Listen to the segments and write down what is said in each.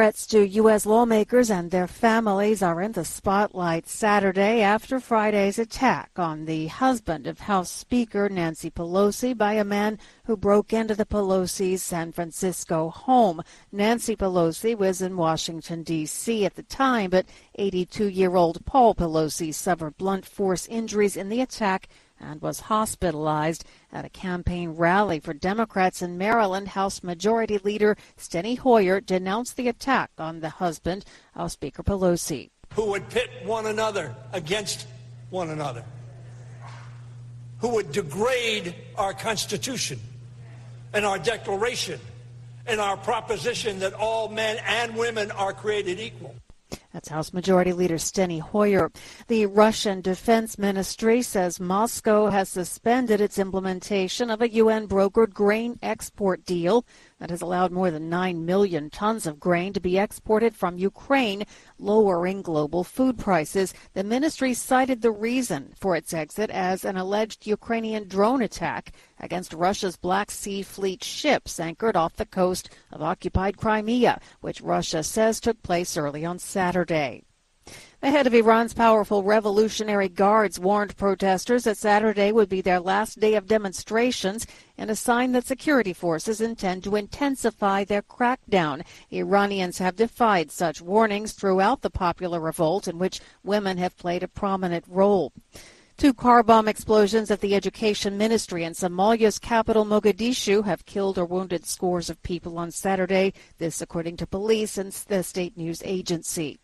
Threats to U.S. lawmakers and their families are in the spotlight Saturday after Friday's attack on the husband of House Speaker Nancy Pelosi by a man who broke into the Pelosi's San Francisco home. Nancy Pelosi was in Washington, D.C. at the time, but 82-year-old Paul Pelosi suffered blunt force injuries in the attack and was hospitalized. At a campaign rally for Democrats in Maryland, House Majority Leader Steny Hoyer denounced the attack on the husband of Speaker Pelosi. Who would pit one another against one another, who would degrade our Constitution and our Declaration and our proposition that all men and women are created equal. That's House Majority Leader Steny Hoyer. The Russian Defense Ministry says Moscow has suspended its implementation of a UN-brokered grain export deal that has allowed more than 9 million tons of grain to be exported from Ukraine, lowering global food prices. The ministry cited the reason for its exit as an alleged Ukrainian drone attack against Russia's Black Sea Fleet ships anchored off the coast of occupied Crimea, which Russia says took place early on Saturday. The head of Iran's powerful Revolutionary Guards warned protesters that Saturday would be their last day of demonstrations in a sign that security forces intend to intensify their crackdown. Iranians have defied such warnings throughout the popular revolt, in which women have played a prominent role. 2 car bomb explosions at the Education Ministry in Somalia's capital, Mogadishu, have killed or wounded scores of people on Saturday, this according to police and the state news agency.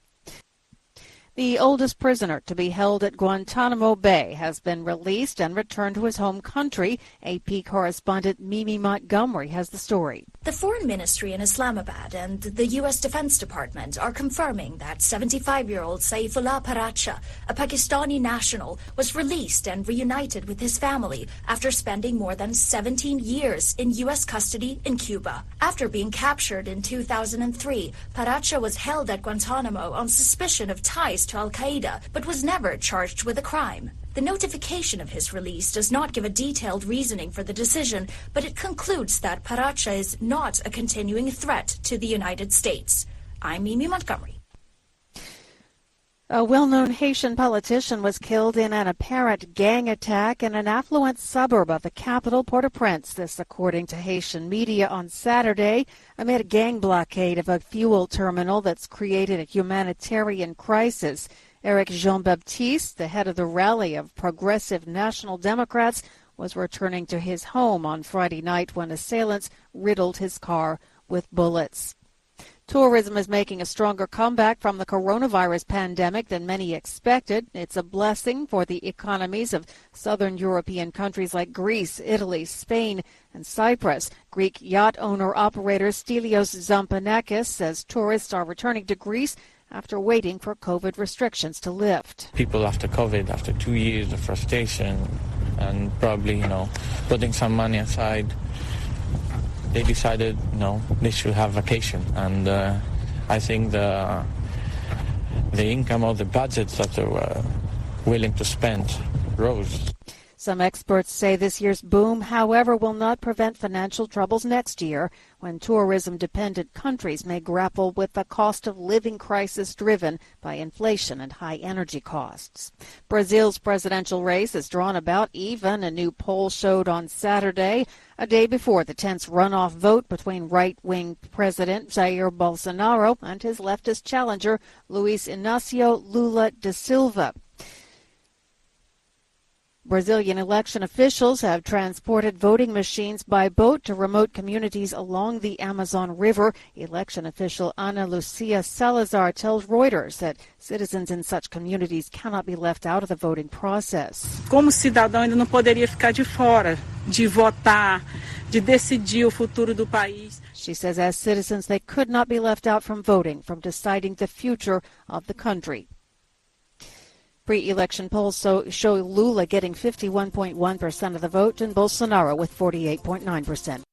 The oldest prisoner to be held at Guantanamo Bay has been released and returned to his home country. AP correspondent Mimi Montgomery has the story. The Foreign Ministry in Islamabad and the U.S. Defense Department are confirming that 75-year-old Saifullah Paracha, a Pakistani national, was released and reunited with his family after spending more than 17 years in U.S. custody in Cuba. After being captured in 2003, Paracha was held at Guantanamo on suspicion of ties to Al-Qaeda, but was never charged with a crime. The notification of his release does not give a detailed reasoning for the decision, but it concludes that Paracha is not a continuing threat to the United States. I'm Mimi Montgomery. A well-known Haitian politician was killed in an apparent gang attack in an affluent suburb of the capital, Port-au-Prince. This, according to Haitian media on Saturday, amid a gang blockade of a fuel terminal that's created a humanitarian crisis. Eric Jean-Baptiste, the head of the rally of Progressive National Democrats, was returning to his home on Friday night when assailants riddled his car with bullets. Tourism is making a stronger comeback from the coronavirus pandemic than many expected. It's a blessing for the economies of southern European countries like Greece, Italy, Spain, and Cyprus. Greek yacht owner-operator Stelios Zampanakis says tourists are returning to Greece after waiting for COVID restrictions to lift. People after COVID, after 2 years of frustration and probably, putting some money aside, they decided, they should have vacation. And I think the income or the budgets that they were willing to spend rose. Some experts say this year's boom, however, will not prevent financial troubles next year when tourism-dependent countries may grapple with the cost of living crisis driven by inflation and high energy costs. Brazil's presidential race is drawn about even, a new poll showed on Saturday, a day before the tense runoff vote between right-wing President Jair Bolsonaro and his leftist challenger Luiz Inácio Lula da Silva. Brazilian election officials have transported voting machines by boat to remote communities along the Amazon River. Election official Ana Lucia Salazar tells Reuters that citizens in such communities cannot be left out of the voting process. Como cidadão ainda não poderia ficar de fora de votar, de decidir o futuro do país. She says as citizens they could not be left out from voting, from deciding the future of the country. Pre-election polls show Lula getting 51.1% of the vote and Bolsonaro with 48.9%.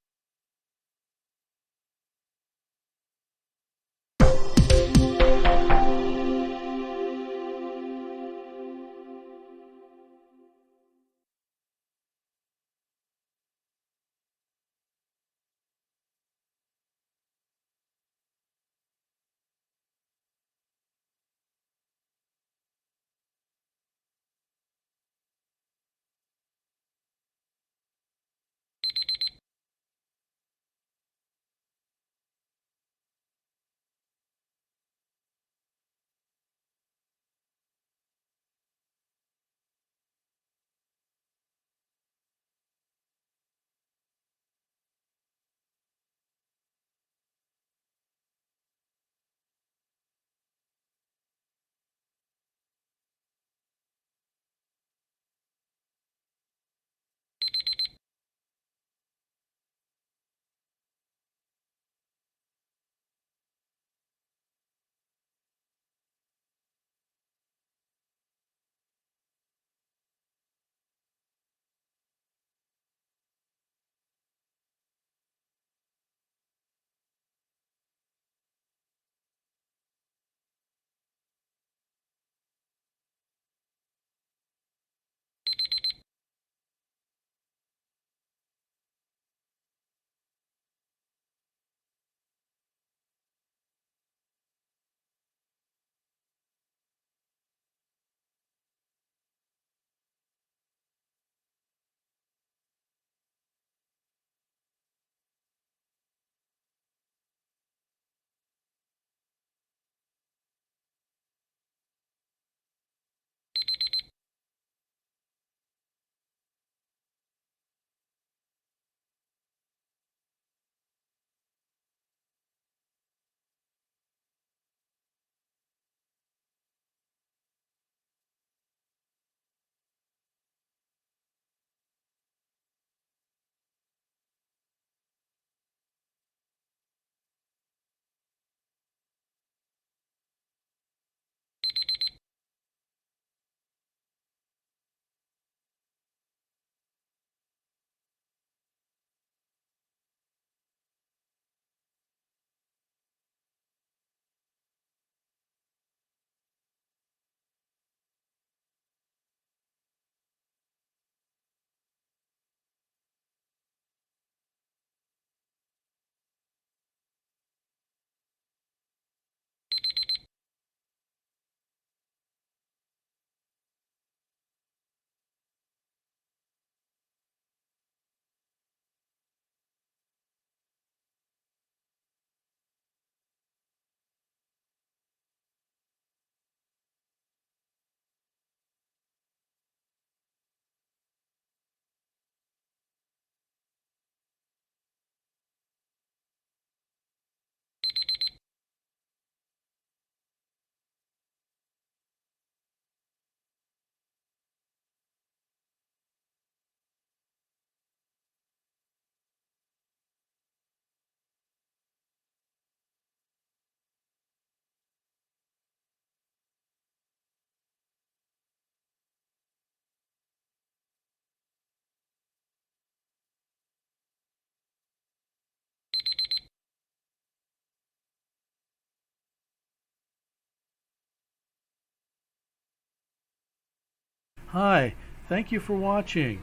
Hi, thank you for watching.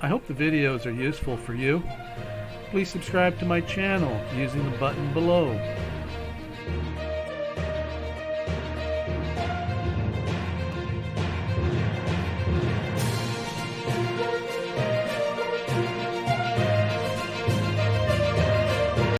I hope the videos are useful for you. Please subscribe to my channel using the button below.